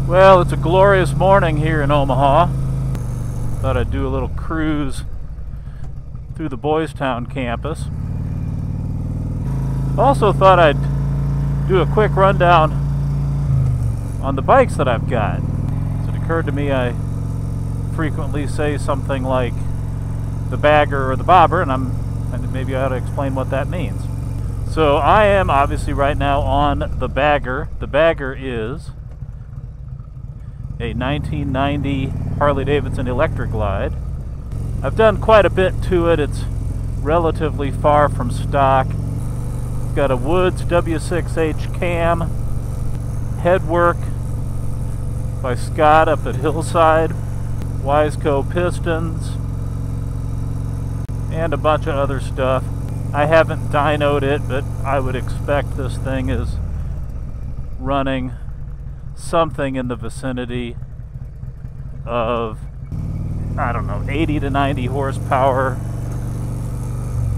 Well, it's a glorious morning here in Omaha. Thought I'd do a little cruise through the Boys Town campus. Also thought I'd do a quick rundown on the bikes that I've got. So it occurred to me I frequently say something like the bagger or the bobber, and maybe I ought to explain what that means. So I am obviously right now on the bagger. The bagger is a 1990 Harley Davidson Electra Glide. I've done quite a bit to it. It's relatively far from stock. It's got a Woods W6H cam, headwork by Scott up at Hillside, Wiseco pistons, and a bunch of other stuff. I haven't dynoed it, but I would expect this thing is running something in the vicinity of, I don't know, 80 to 90 horsepower,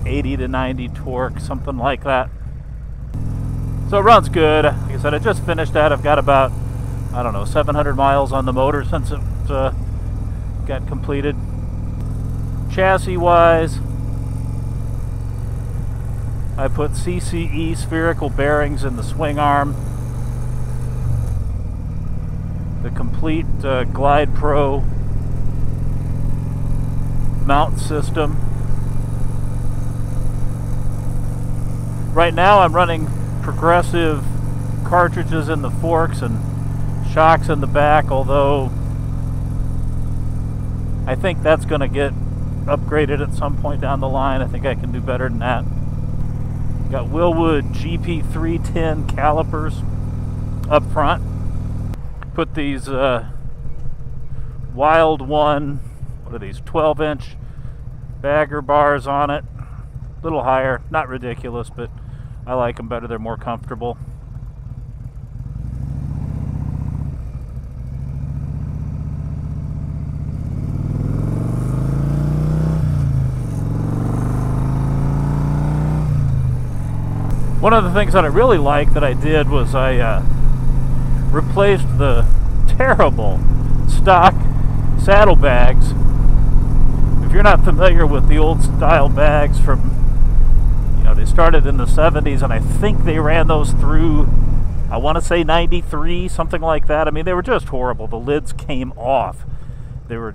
80 to 90 torque, something like that. So it runs good. Like I said, I just finished that. I've got about, I don't know, 700 miles on the motor since it got completed. Chassis wise, I put CCE spherical bearings in the swing arm. The complete Glide Pro mount system. Right now I'm running progressive cartridges in the forks and shocks in the back, although I think that's going to get upgraded at some point down the line. I think I can do better than that. Got Willwood GP310 calipers up front. Put these Wild One, what are these, 12-inch bagger bars on it. A little higher, not ridiculous, but I like them better. They're more comfortable. One of the things that I really liked that I did was I replaced the terrible stock Saddlebags. If you're not familiar with the old style bags from, you know, they started in the 70s, and I think they ran those through, I want to say 93, something like that. I mean, they were just horrible. The lids came off. They were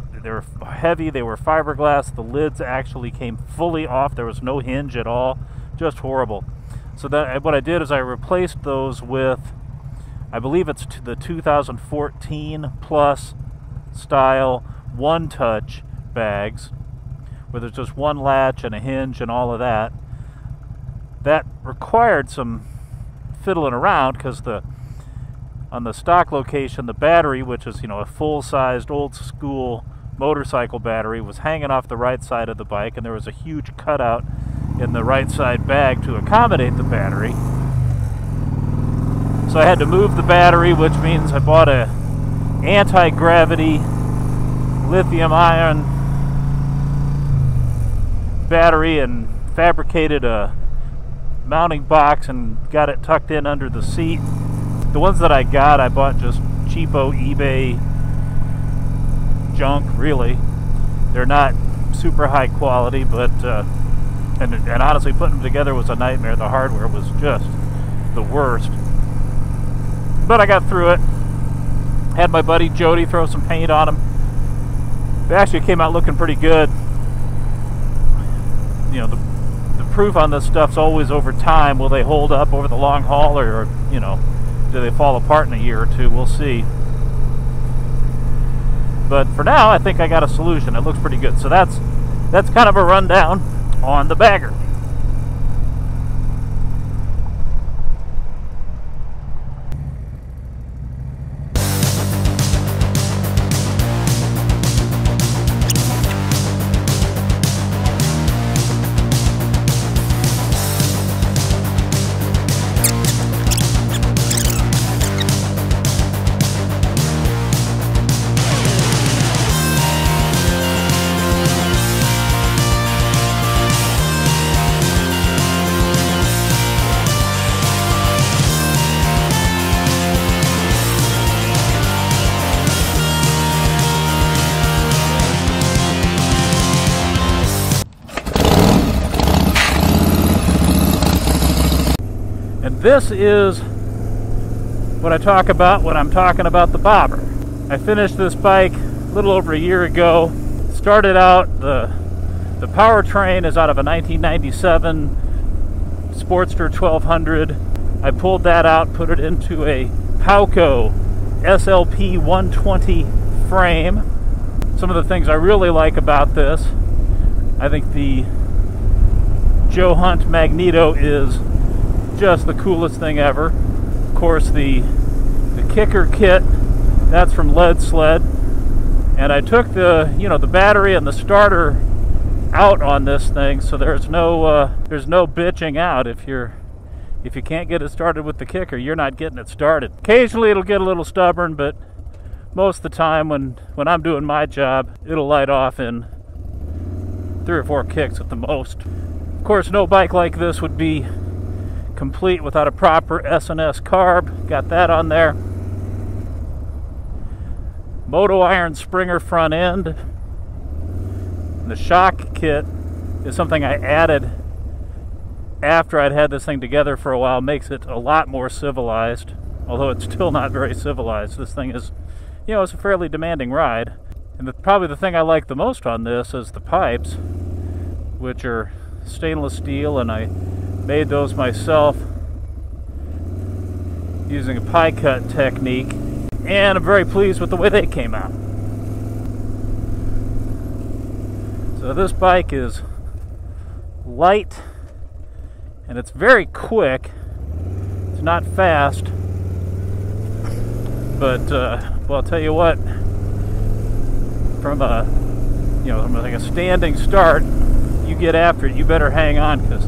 heavy, they were fiberglass. The lids actually came fully off. There was no hinge at all. Just horrible. So that what I did is I replaced those with, I believe it's the 2014 Plus style one-touch bags, where there's just one latch and a hinge and all of that. That required some fiddling around because on the stock location, the battery, which is, you know, a full-sized old-school motorcycle battery, was hanging off the right side of the bike, and there was a huge cutout in the right side bag to accommodate the battery. So I had to move the battery, which means I bought a anti-gravity lithium-ion battery and fabricated a mounting box and got it tucked in under the seat. The ones that I got, I bought just cheapo eBay junk, really. They're not super high quality, but and honestly, putting them together was a nightmare. The hardware was just the worst. But I got through it. Had my buddy Jody throw some paint on them. They actually came out looking pretty good. You know, the proof on this stuff's always over time. Will they hold up over the long haul, or, you know, do they fall apart in a year or two? We'll see. But for now, I think I got a solution. It looks pretty good. So that's kind of a rundown on the bagger. This is what I talk about when I'm talking about the bobber. I finished this bike a little over a year ago. Started out, the powertrain is out of a 1997 Sportster 1200. I pulled that out, put it into a Pauco SLP 120 frame. Some of the things I really like about this, I think the Joe Hunt Magneto is just the coolest thing ever. Of course, the kicker kit, that's from Lead Sled, and I took the battery and the starter out on this thing, so there's no bitching out. If you can't get it started with the kicker, you're not getting it started. Occasionally it'll get a little stubborn, but most of the time when I'm doing my job, it'll light off in 3 or 4 kicks at the most. Of course, no bike like this would be complete without a proper S&S carb. Got that on there. Moto iron Springer front end. The shock kit is something I added after I'd had this thing together for a while. Makes it a lot more civilized, although it's still not very civilized. This thing is, it's a fairly demanding ride. And probably the thing I like the most on this is the pipes, which are stainless steel, and I made those myself using a pie cut technique, and I'm very pleased with the way they came out. So this bike is light and it's very quick. It's not fast, but well, I'll tell you what, from a like a standing start, you get after it, you better hang on, because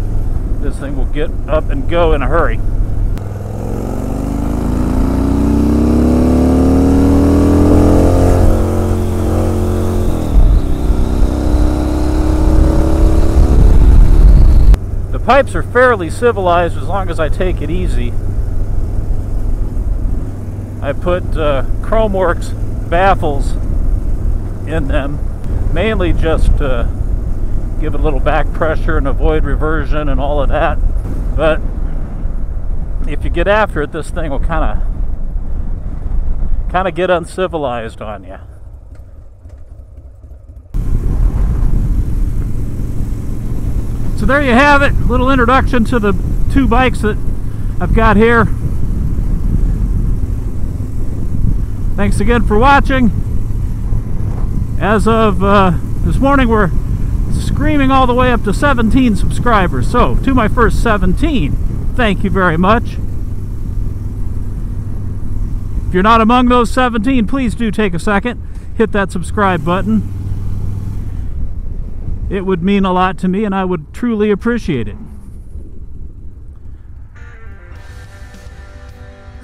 this thing will get up and go in a hurry. The pipes are fairly civilized as long as I take it easy. I put Chromeworks baffles in them, mainly just give it a little back pressure and avoid reversion and all of that. But if you get after it, this thing will kind of get uncivilized on you. So there you have it, a little introduction to the 2 bikes that I've got here. Thanks again for watching. As of this morning, we're screaming all the way up to 17 subscribers. So, to my first 17, thank you very much. If you're not among those 17, please do take a second, hit that subscribe button. It would mean a lot to me, and I would truly appreciate it.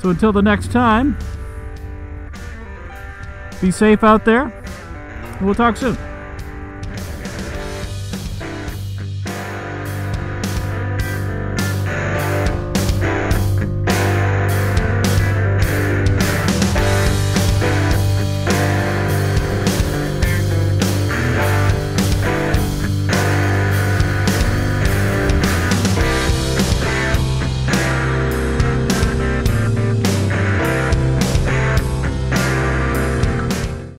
So until the next time, be safe out there, and we'll talk soon.